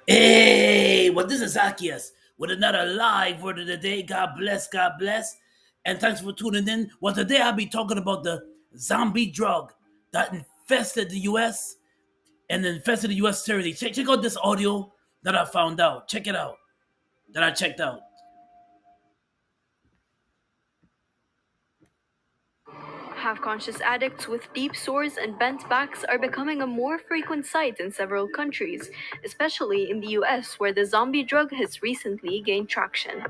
Hey, well, this is Zacchaeus with another live word of the day. God bless, God bless. And thanks for tuning in. Well, today I'll be talking about the zombie drug that infested the US and infested the US territory. Check out this audio that I found out. Check it out, that I checked out. Half-conscious addicts with deep sores and bent backs are becoming a more frequent sight in several countries, especially in the US, where the zombie drug has recently gained traction.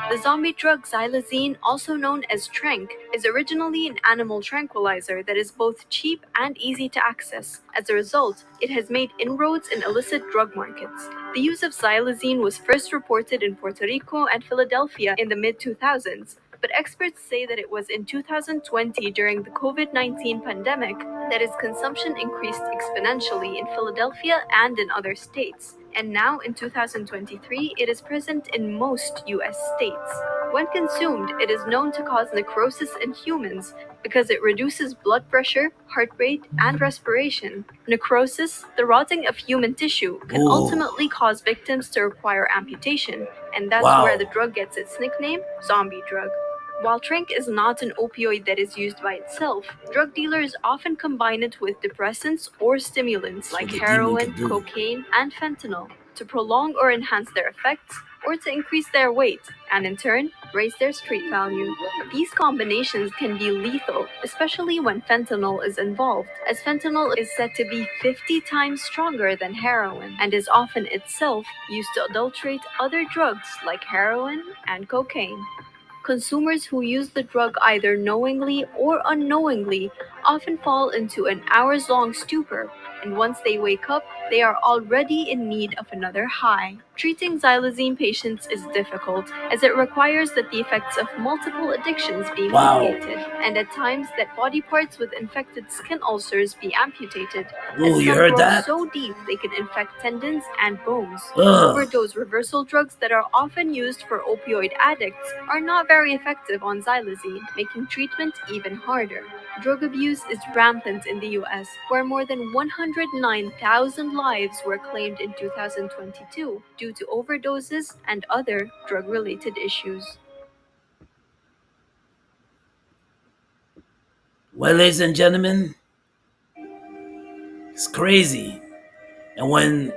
The zombie drug xylazine, also known as Tranq, is originally an animal tranquilizer that is both cheap and easy to access. As a result, it has made inroads in illicit drug markets. The use of xylazine was first reported in Puerto Rico and Philadelphia in the mid-2000s, but experts say that it was in 2020 during the COVID-19 pandemic that its consumption increased exponentially in Philadelphia and in other states. And now in 2023, it is present in most US states. When consumed, it is known to cause necrosis in humans because it reduces blood pressure, heart rate, and respiration. Necrosis, the rotting of human tissue, can Ooh, ultimately cause victims to require amputation, and that's where wow. the drug gets its nickname, zombie drug. While Tranq is not an opioid that is used by itself, drug dealers often combine it with depressants or stimulants That's like what the demon heroin, can do. cocaine, and fentanyl to prolong or enhance their effects or to increase their weight and in turn raise their street value. These combinations can be lethal, especially when fentanyl is involved, as fentanyl is said to be 50 times stronger than heroin and is often itself used to adulterate other drugs like heroin and cocaine. Consumers who use the drug either knowingly or unknowingly often fall into an hours long stupor, and once they wake up, they are already in need of another high. Treating xylazine patients is difficult, as it requires that the effects of multiple addictions be Wow. mitigated, and at times that body parts with infected skin ulcers be amputated, as Ooh, you some heard grow that? so deep they can infect tendons and bones. Ugh. Overdose reversal drugs that are often used for opioid addicts are not very effective on xylazine, making treatment even harder. Drug abuse is rampant in the US, where more than 109,000 lives were claimed in 2022 due to overdoses and other drug related issues. Well, ladies and gentlemen, it's crazy. And when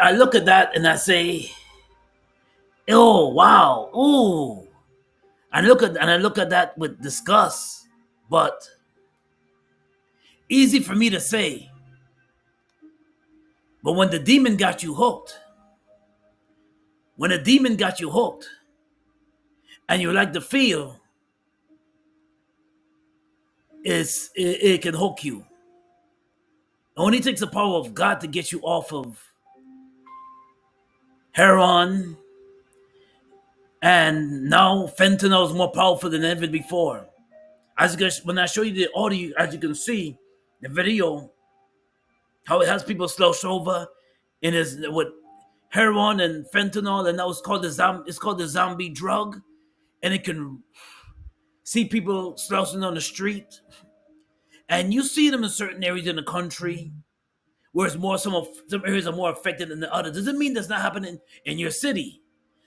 I look at that and I say, "Oh wow, ooh," I look at that with disgust. But easy for me to say. But when the demon got you hooked, when a demon got you hooked, and you like the feel, it can hook you. It only takes the power of God to get you off of heroin, and now fentanyl is more powerful than ever before. When I show you the audio, as you can see, the video, how it has people slouched over in his with heroin and fentanyl, and that was called it's called the zombie drug, and it can see people slouching on the street, and you see them in certain areas in the country, whereas some areas are more affected than the others. Doesn't mean that's not happening in your city.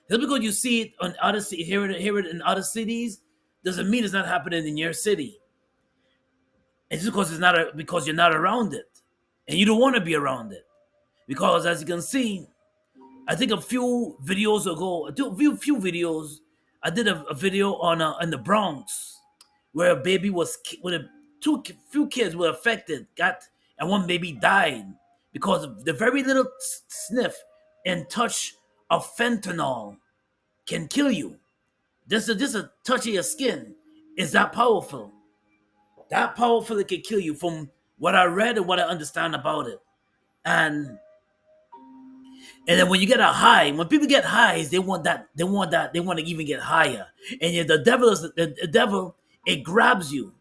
Just because you see it on hear it in other cities, doesn't mean it's not happening in your city. It's just because because you're not around it, and you don't want to be around it. Because as you can see, I think a few videos ago, few videos, I did a video on in the Bronx where a baby with few kids were affected, and one baby died because of the very little sniff and touch of fentanyl can kill you. Just a touch of your skin is that powerful. That powerful it can kill you from what I read and what I understand about it. And then when you get a high, when people get highs, they want to even get higher. And yet the devil, it grabs you.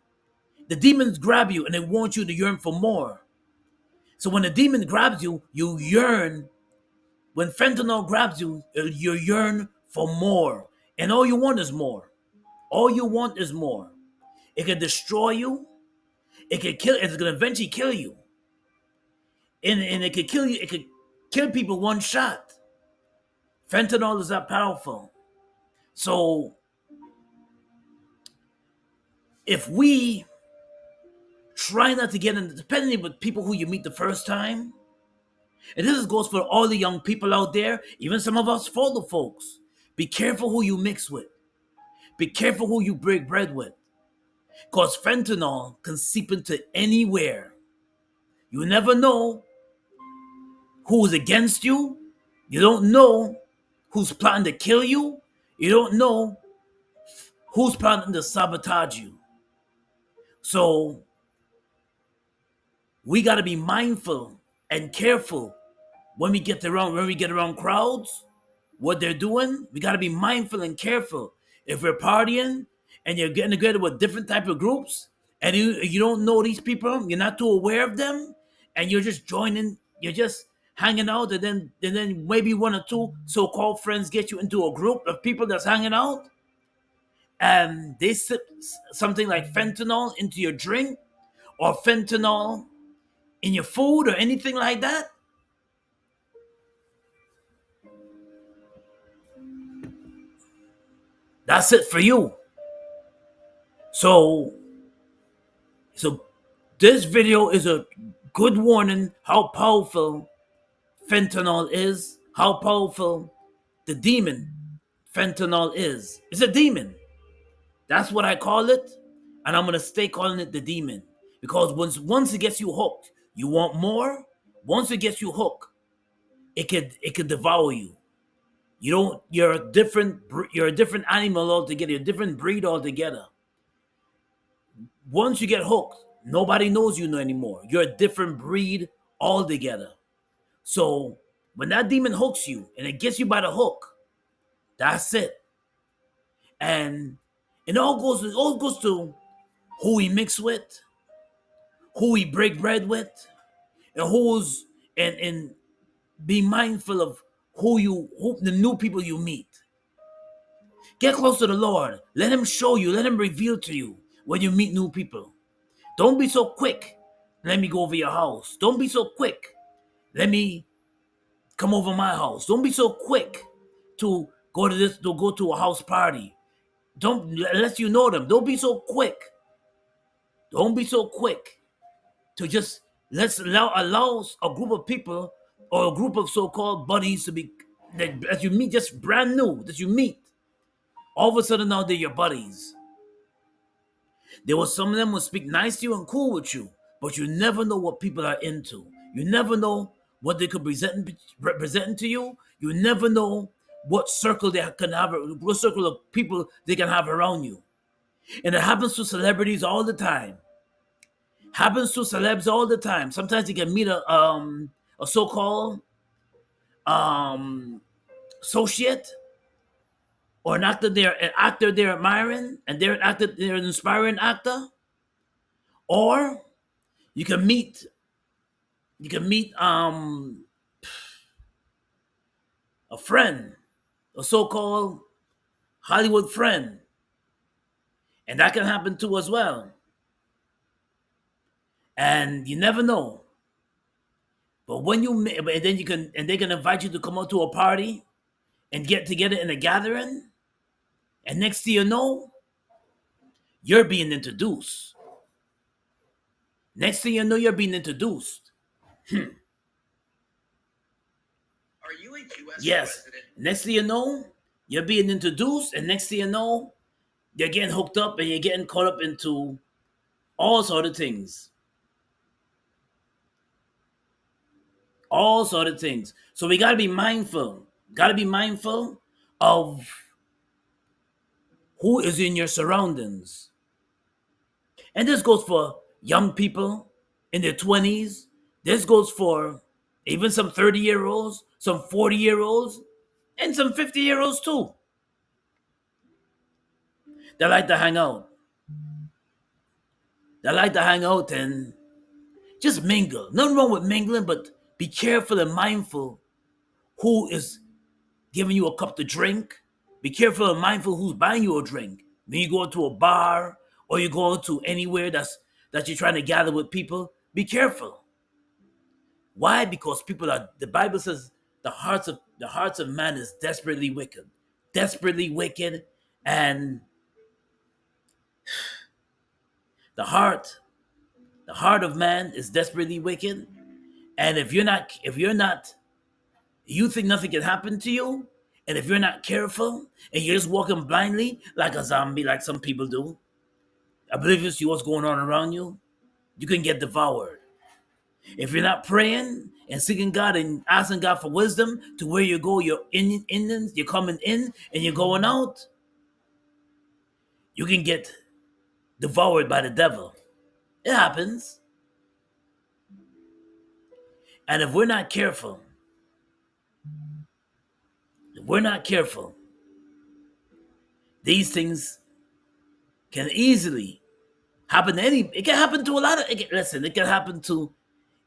The demons grab you and they want you to yearn for more. So when the demon grabs you, you yearn. When fentanyl grabs you, you yearn for more. And all you want is more. All you want is more. It can destroy you. It could kill. It's gonna eventually kill you, and it could kill you. It could kill people one shot. Fentanyl is that powerful. So if we try not to get in, depending with people who you meet the first time, and this goes for all the young people out there, even some of us older folks. Be careful who you mix with. Be careful who you break bread with. Because fentanyl can seep into anywhere. You never know who's against you. You don't know who's plotting to kill you. You don't know who's plotting to sabotage you. So we got to be mindful and careful when we get around crowds, what they're doing. We got to be mindful and careful. If we're partying and you're getting together with different type of groups, and you don't know these people, you're not too aware of them, and you're just joining, you're just hanging out, and then maybe one or two so-called friends get you into a group of people that's hanging out, and they sip something like fentanyl into your drink or fentanyl in your food or anything like that. That's it for you. So, so this video is a good warning how powerful fentanyl is, how powerful the demon fentanyl is. It's a demon. That's what I call it, and I'm gonna stay calling it the demon because once it gets you hooked, you want more. Once it gets you hooked, it could devour you. You don't. You're a different animal altogether. You're a different breed altogether. Once you get hooked, nobody knows you anymore. You're a different breed altogether. So when that demon hooks you and it gets you by the hook, that's it. And it all goes to who we mix with, who we break bread with, and who's and be mindful of who the new people you meet. Get close to the Lord. Let Him show you. Let Him reveal to you when you meet new people. Don't be so quick. Let me go over your house. Don't be so quick. Let me come over my house. Don't be so quick to go to a house party. Don't unless you know them. Don't be so quick. Don't be so quick to just let's allow a group of people or a group of so-called buddies to be that you meet just brand new that you meet. All of a sudden now they're your buddies. There was some of them will speak nice to you and cool with you, but you never know what people are into. You never know what they could represent to you. You never know what circle they can have, what circle of people they can have around you. And it happens to celebrities all the time. Happens to celebs all the time. Sometimes you can meet a so-called um associate or an actor they're admiring, and they're an inspiring actor, or you can meet a friend, a so-called Hollywood friend, and that can happen too as well. And you never know. But and then they can invite you to come out to a party and get together in a gathering, and next thing you know, you're being introduced. Next thing you know, you're being introduced. Yes. Next thing you know, you're being introduced, and next thing you know, you're getting hooked up and you're getting caught up into all sort of things. All sort of things. So we gotta be mindful. Gotta be mindful of who is in your surroundings. And this goes for young people in their 20s. This goes for even some 30-year-olds, some 40-year-olds, and some 50-year-olds too. They like to hang out. They like to hang out and just mingle. Nothing wrong with mingling, but be careful and mindful who is giving you a cup to drink. Be careful and mindful who's buying you a drink. When you go to a bar or you go to anywhere that you're trying to gather with people, be careful. Why? Because people are, the Bible says the hearts of man is desperately wicked. Desperately wicked. And the heart, the heart of man is desperately wicked. And if you're not, you think nothing can happen to you, and if you're not careful and you're just walking blindly like a zombie, like some people do, oblivious to what's going on around you, you can get devoured. If you're not praying and seeking God and asking God for wisdom to where you go, you're coming in and you're going out, you can get devoured by the devil. It happens. And if we're not careful, these things can easily happen to it can happen to a lot of, listen, it can happen to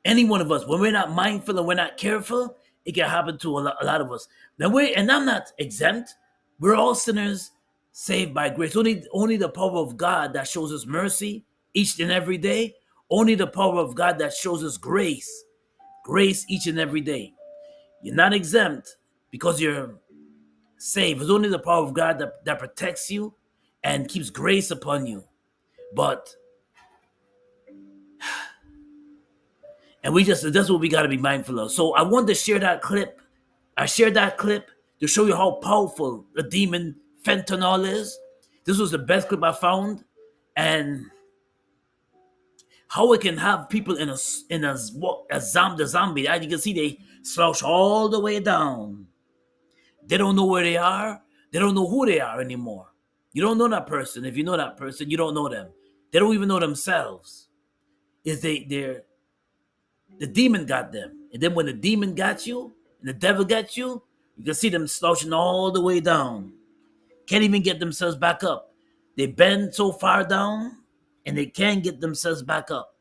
any one of us. When we're not mindful and we're not careful, it can happen to a lot of us. And I'm not exempt. We're all sinners saved by grace. Only the power of God that shows us mercy each and every day. Only the power of God that shows us grace each and every day. You're not exempt because you're saved. It's only the power of God that protects you and keeps grace upon you. But and that's what we got to be mindful of. So I wanted to share that clip. I shared that clip to show you how powerful the demon fentanyl is. This was the best clip I found, and how it can have people the zombie. As you can see, they slouch all the way down. They don't know where they are. They don't know who they are anymore. You don't know that person. If you know that person, you don't know them. They don't even know themselves. They're the demon got them. And then when the demon got you, and the devil got you, you can see them slouching all the way down. Can't even get themselves back up. They bend so far down, and they can't get themselves back up.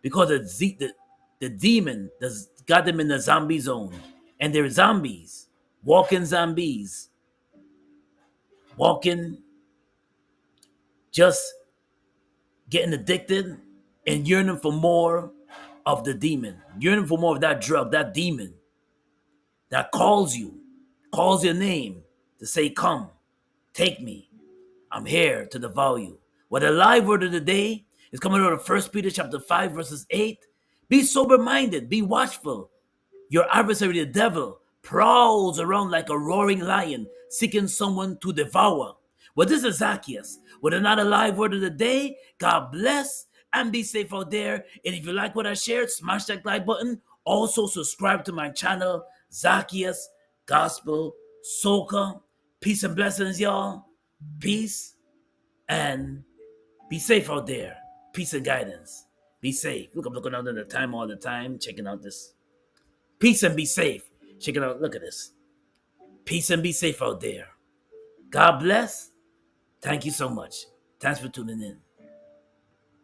Because the demon has got them in the zombie zone. And they're zombies. Walking zombies. Walking, just getting addicted and yearning for more of the demon. Yearning for more of that drug, that demon that calls your name to say, come, take me. I'm here to devour you. Well, the live word of the day is coming out of 1 Peter chapter 5, verses 8. Be sober-minded, be watchful. Your adversary, the devil, prowls around like a roaring lion, seeking someone to devour. Well, this is Zacchaeus with another live word of the day. God bless and be safe out there. And if you like what I shared, smash that like button. Also, subscribe to my channel, Zacchaeus Gospel Soca. Peace and blessings, y'all. Peace and be safe out there. Peace and guidance. Be safe. Look, I'm looking out at the time all the time, checking out this. Peace and be safe. Check it out. Look at this. Peace and be safe out there. God bless. Thank you so much. Thanks for tuning in.